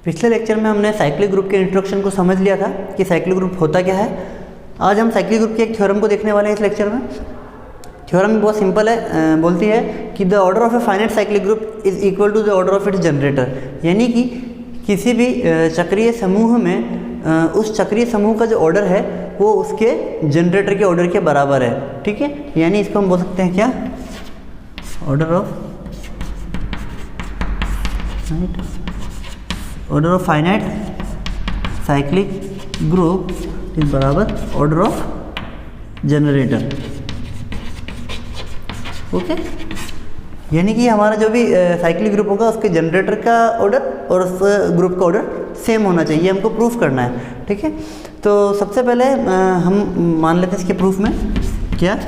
पिछले लेक्चर में हमने साइक्लिक ग्रुप के इंट्रोडक्शन को समझ लिया था कि साइक्लिक ग्रुप होता क्या है। आज हम साइक्लिक ग्रुप के एक थ्योरम को देखने वाले हैं इस लेक्चर में। थ्योरम बहुत सिंपल है, बोलती है कि the order of a finite cyclic group is equal to the order of its generator, यानी कि किसी भी चक्रीय समूह में उस चक्रीय समूह का जो ऑर्डर है वो उसके जनरेटर के ऑर्डर के बराबर है। ठीक है, यानी इसको हम बोल सकते हैं क्या, order of finite cyclic group is बराबर ऑर्डर ऑफ जनरेटर। ओके, यानी कि हमारा जो भी साइक्लिक ग्रुप होगा उसके जनरेटर का ऑर्डर और उस ग्रुप का ऑर्डर सेम होना चाहिए, हमको प्रूफ करना है। ठीक है, तो सबसे पहले हम मान लेते हैं इसके प्रूफ में क्या,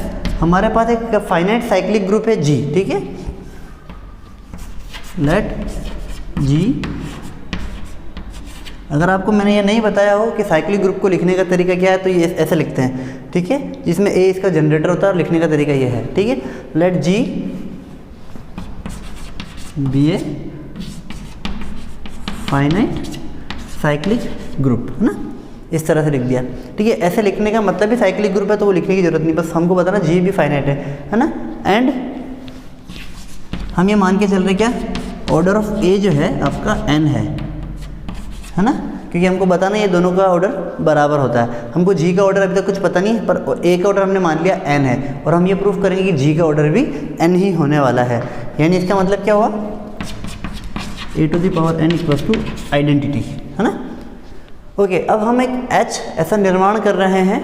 हमारे पास एक फाइनाइट साइक्लिक ग्रुप है G। ठीक है, लेट G, अगर आपको मैंने ये नहीं बताया हो कि साइक्लिक ग्रुप को लिखने का तरीका क्या है तो ये ऐसे लिखते हैं। ठीक है, जिसमें A इसका जनरेटर होता है और लिखने का तरीका ये है। ठीक है, let G be a finite cyclic group, है ना, इस तरह से लिख दिया। ठीक है, ऐसे लिखने का मतलब भी साइक्लिक ग्रुप है तो वो लिखने की जरूरत नहीं, बस हमको बताना G भी फाइनाइट है ना। एंड हम ये मान के चल रहे क्या, ऑर्डर ऑफ A जो है आपका N है ना, क्योंकि हमको बताना ये दोनों का ऑर्डर बराबर होता है। हमको G का ऑर्डर अभी तक कुछ पता नहीं है, पर A का ऑर्डर हमने मान लिया N है, और हम ये प्रूफ करेंगे कि G का ऑर्डर भी N ही होने वाला है। यानी इसका मतलब क्या हुआ, A to the power N equals to identity, है ना। ओके, अब हम एक H ऐसा निर्माण कर रहे हैं,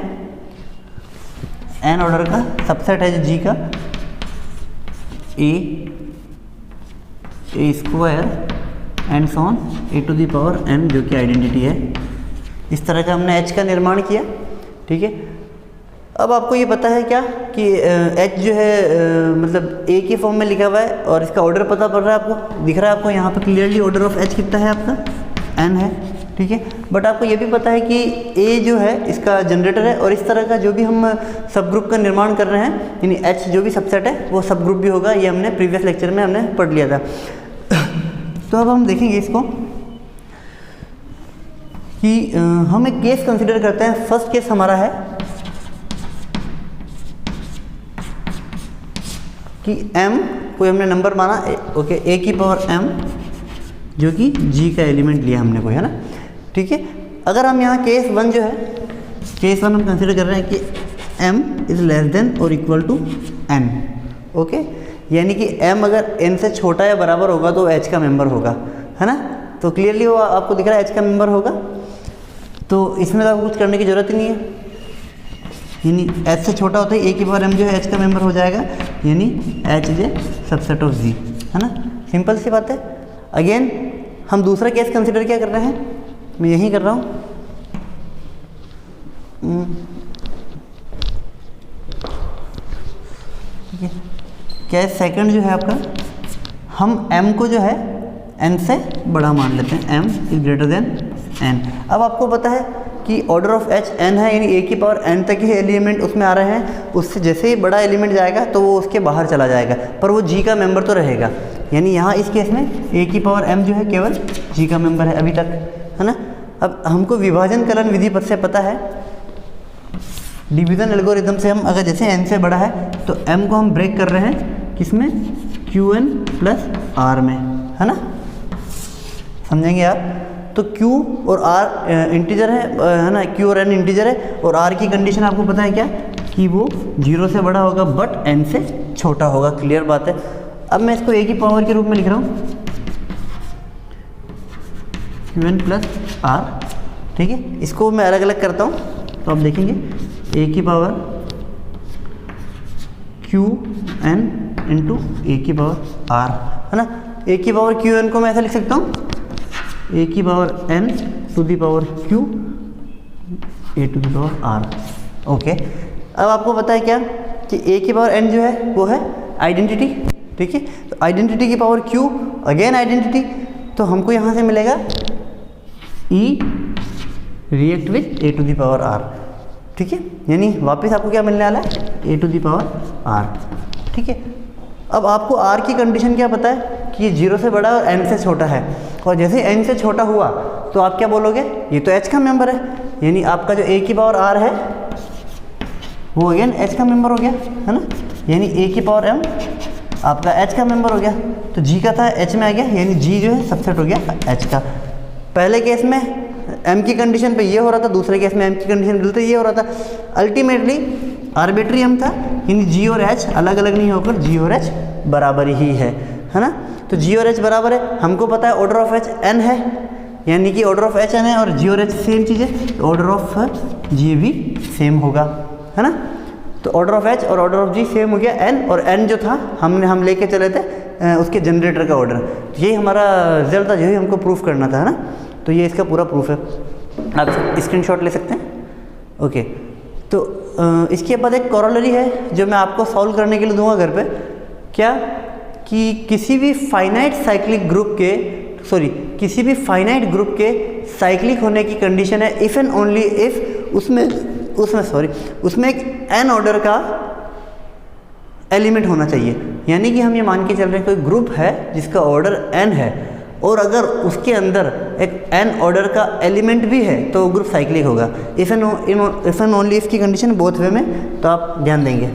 N ऑर्डर का सबसेट है जो G का, A square and so on A to the power N जो कि आइडेंटिटी है। इस तरह का हमने H का निर्माण किया। ठीक है, अब आपको ये पता है क्या कि H जो है मतलब A के फॉर्म में लिखा हुआ है और इसका ऑर्डर पता पड़ रहा है, आपको दिख रहा है आपको यहाँ पे क्लियरली ऑर्डर ऑफ H कितना है आपका, N है। ठीक है, बट आपको ये भी पता है कि A जो है इसका जनरेटर है, और इस तरह का जो भी हम सब ग्रुप का निर्माण कर रहे हैं, यानी H जो भी सबसेट है वो सब ग्रुप भी होगा। ये हमने प्रीवियस लेक्चर में हमने पढ़ लिया था। तो अब हम देखेंगे इसको कि हम एक केस कंसिडर करते हैं। फर्स्ट केस हमारा है कि M कोई हमने नंबर माना, ओके, A की पावर M जो कि G का एलिमेंट लिया हमने कोई, है ना। ठीक है, अगर हम यहाँ केस 1 जो है, केस 1 हम कंसिडर कर रहे हैं कि M इज लेस देन और इक्वल टू N। ओके, यानी कि M अगर N से छोटा या बराबर होगा तो H का मेंबर होगा, है ना। तो क्लियरली वो आपको दिख रहा है H का मेंबर होगा, तो इसमें तो आपको कुछ करने की ज़रूरत ही नहीं है। यानी H से छोटा होता है A की पावर M जो है H का मेंबर हो जाएगा, यानी H is a subset of G, है ना। सिंपल सी बात है। अगेन हम दूसरा केस कंसिडर क्या कर रहे हैं, मैं यही कर रहा हूँ। ठीक है, केस सेकंड जो है आपका, हम M को जो है N से बड़ा मान लेते हैं, M is greater than N। अब आपको पता है कि ऑर्डर ऑफ H N है, यानी A की पावर N तक ही एलिमेंट उसमें आ रहे हैं, उससे जैसे ही बड़ा एलिमेंट जाएगा तो वो उसके बाहर चला जाएगा, पर वो G का मेंबर तो रहेगा। यानी यहाँ इस केस में A की पावर M जो है केवल G का मेंबर है अभी तक, है ना। अब हमको विभाजन कलन विधि पर से पता है, डिवीजन एल्गोरिथम से हम अगर जैसे N से बड़ा है तो M को हम ब्रेक कर रहे हैं किसमें, Qn प्लस R में, है ना, समझेंगे आप। तो Q और R इंटीजर है ना, Q और N इंटीजर है, और R की कंडीशन आपको पता है क्या, कि वो 0 से बड़ा होगा बट N से छोटा होगा। क्लियर बात है। अब मैं इसको A की पावर के रूप में लिख रहा हूँ, Qn प्लस R। ठीक है, इसको मैं अलग अलग करता हूँ तो आप देखेंगे A की पावर Qn इंटू A की पावर R, है ना। A की पावर Qn को मैं ऐसा लिख सकता हूँ, A की पावर N to the power Q A to the power R। Okay, अब आपको पता है क्या कि A की पावर N जो है वो है आइडेंटिटी। ठीक है, तो आइडेंटिटी की पावर Q अगेन आइडेंटिटी, तो हमको यहाँ से मिलेगा E react with A to the power R। ठीक है, यानी वापस आपको क्या मिलने वाला है, A to the power R। ठीक है, अब आपको R की कंडीशन क्या पता है कि 0 से बड़ा और n से छोटा है, और जैसे n से छोटा हुआ तो आप क्या बोलोगे, ये तो h का मेंबर है, यानी आपका जो a की पावर r है वो अगेन h का मेंबर हो गया, है ना, यानी a की पावर m आपका h का मेंबर हो गया। तो g का था h में आ गया, यानी g जो है सबसेट हो गया h का। पहले केस में m की कंडीशन पे ये हो रहा था, दूसरे केस में m की कंडीशन गलत ये हो रहा था। अल्टीमेटली आर्बिट्री m था, यानी g और h अलग अलग नहीं होकर g और h बराबर ही है ना। तो g और h बराबर है, हमको पता है ऑर्डर ऑफ h n है, यानी कि ऑर्डर ऑफ h n है, और g और h सेम चीज़ है, तो ऑर्डर ऑफ g भी सेम होगा, है ना। तो ऑर्डर ऑफ h और ऑर्डर ऑफ g सेम हो गया n, और n जो था हम लेके चले थे उसके जनरेटर का ऑर्डर। तो यही हमारा रिजल्ट था, यही हमको प्रूफ करना था, है ना। तो ये इसका पूरा प्रूफ है, आप स्क्रीनशॉट ले सकते हैं। ओके, तो इसके बाद एक कॉरोलरी है जो मैं आपको सॉल्व करने के लिए दूंगा घर पे, क्या कि किसी भी फाइनाइट साइक्लिक ग्रुप के साइक्लिक होने की कंडीशन है इफ़ एंड ओनली इफ़ उसमें एक n ऑर्डर का एलिमेंट होना चाहिए। यानी कि हम ये मान के चल रहे हैं कोई ग्रुप है जिसका ऑर्डर n है, और अगर उसके अंदर एक n ऑर्डर का एलिमेंट भी है तो वो ग्रुप साइक्लिक होगा। इफ़ एंड ओनली इफ़ की कंडीशन बोथ वे में, तो आप ध्यान देंगे।